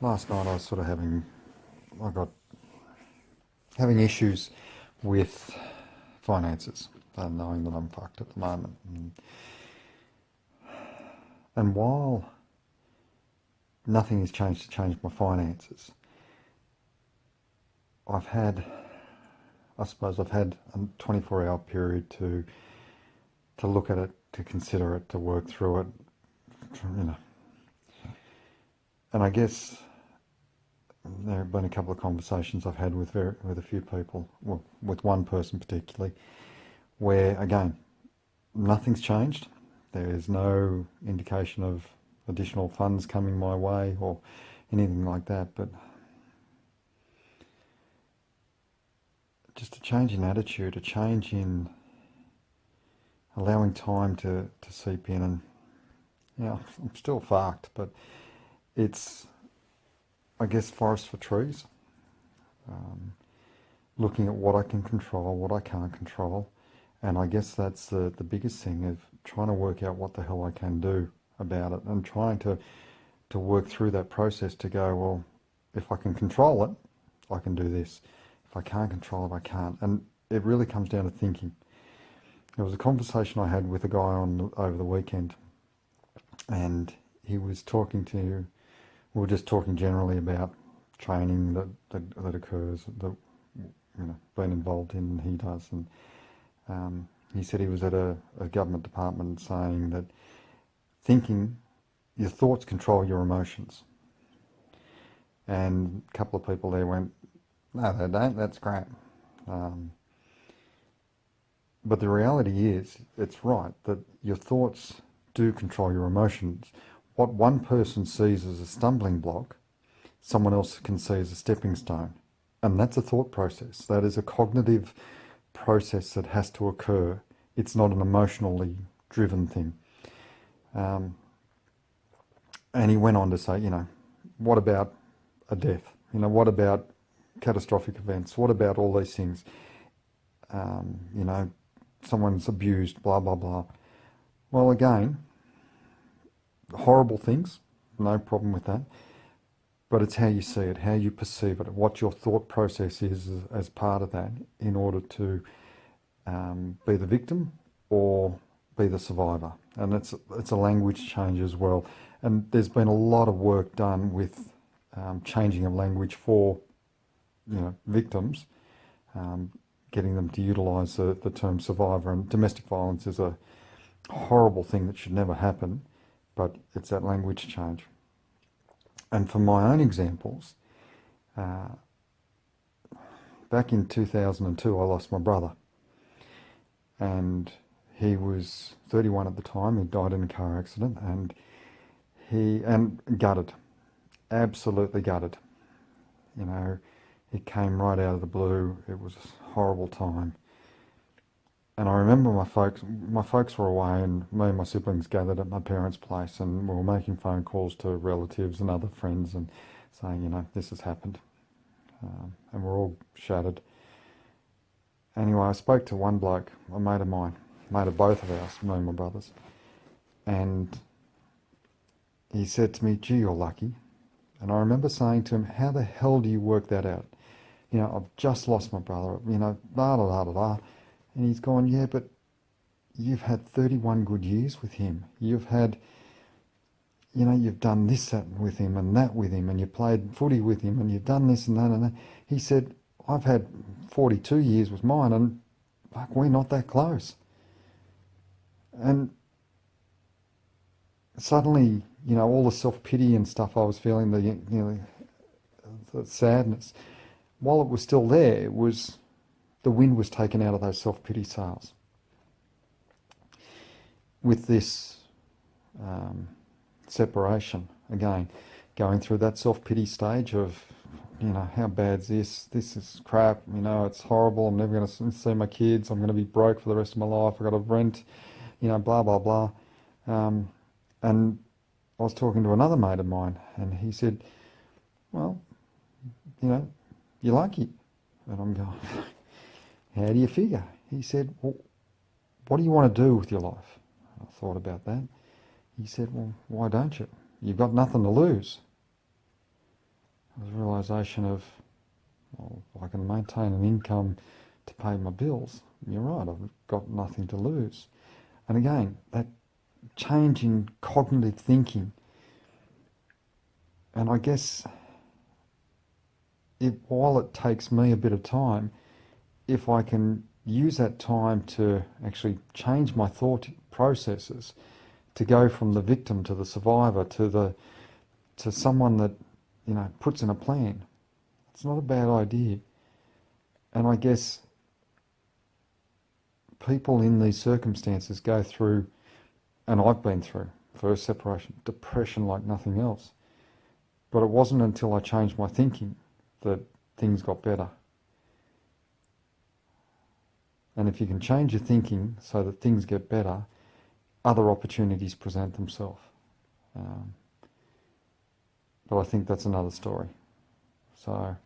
last night I was sort of I got having issues with finances, and knowing that I'm fucked at the moment. And while nothing has changed to change my finances, I suppose I've had a 24-hour period to look at it, to consider it, to work through it, you know. And I guess there have been a couple of conversations I've had with a few people, well, with one person particularly, where again, nothing's changed. There is no indication of additional funds coming my way or anything like that, but just a change in attitude, a change in allowing time to seep in. And I'm still fucked, but it's, I guess, forest for trees. Looking at what I can control, what I can't control, and I guess that's the biggest thing, of trying to work out what the hell I can do about it, and trying to work through that process to go, well, if I can control it, I can do this. If I can't control it, I can't. And it really comes down to thinking. There was a conversation I had with a guy over the weekend, and he was we were just talking generally about training that occurs, that been involved in, and he does. And he said he was at a government department saying that your thoughts control your emotions. And a couple of people there went, no, they don't, that's crap. But the reality is, it's right, that your thoughts do control your emotions. What one person sees as a stumbling block, someone else can see as a stepping stone. And that's a thought process. That is a cognitive process that has to occur. It's not an emotionally driven thing. And he went on to say, what about a death? What about catastrophic events? What about all these things? Someone's abused, blah, blah, blah. Well, again, horrible things, no problem with that. But it's how you see it, how you perceive it, what your thought process is as part of that, in order to be the victim or be the survivor. And it's a language change as well. And there's been a lot of work done with changing of language for victims, getting them to utilise the term survivor. And domestic violence is a horrible thing that should never happen, but it's that language change. And for my own examples, back in 2002 I lost my brother, and he was 31 at the time. He died in a car accident, and gutted, absolutely gutted. It came right out of the blue. It was a horrible time. And I remember my folks were away, and me and my siblings gathered at my parents' place, and we were making phone calls to relatives and other friends and saying, this has happened. And we're all shattered. Anyway, I spoke to one bloke, a mate of mine, mate of both of ours, me and my brothers, and he said to me, gee, you're lucky. And I remember saying to him, how the hell do you work that out? I've just lost my brother, blah, blah, blah, blah. And he's gone, yeah, but you've had 31 good years with him. You've had, you've done this, that with him, and that with him, and you played footy with him, and you've done this and that and that. He said, I've had 42 years with mine, and fuck, we're not that close. And suddenly, all the self-pity and stuff I was feeling, the sadness, while it was still there, the wind was taken out of those self-pity sails. With this separation, again, going through that self-pity stage of, how bad's this? This is crap, it's horrible, I'm never going to see my kids, I'm going to be broke for the rest of my life, I've got to rent, blah, blah, blah. And I was talking to another mate of mine, and he said, well, you're lucky. And I'm going, how do you figure? He said, well, what do you want to do with your life? I thought about that. He said, well, why don't you? You've got nothing to lose. It was a realisation of, well, I can maintain an income to pay my bills. You're right, I've got nothing to lose. And again, that change in cognitive thinking, and I guess while it takes me a bit of time, if I can use that time to actually change my thought processes, to go from the victim to the survivor to someone that, puts in a plan, it's not a bad idea. And I guess people in these circumstances go through, and I've been through, first separation, depression like nothing else. But it wasn't until I changed my thinking that things got better. And if you can change your thinking so that things get better, other opportunities present themselves. But I think that's another story. So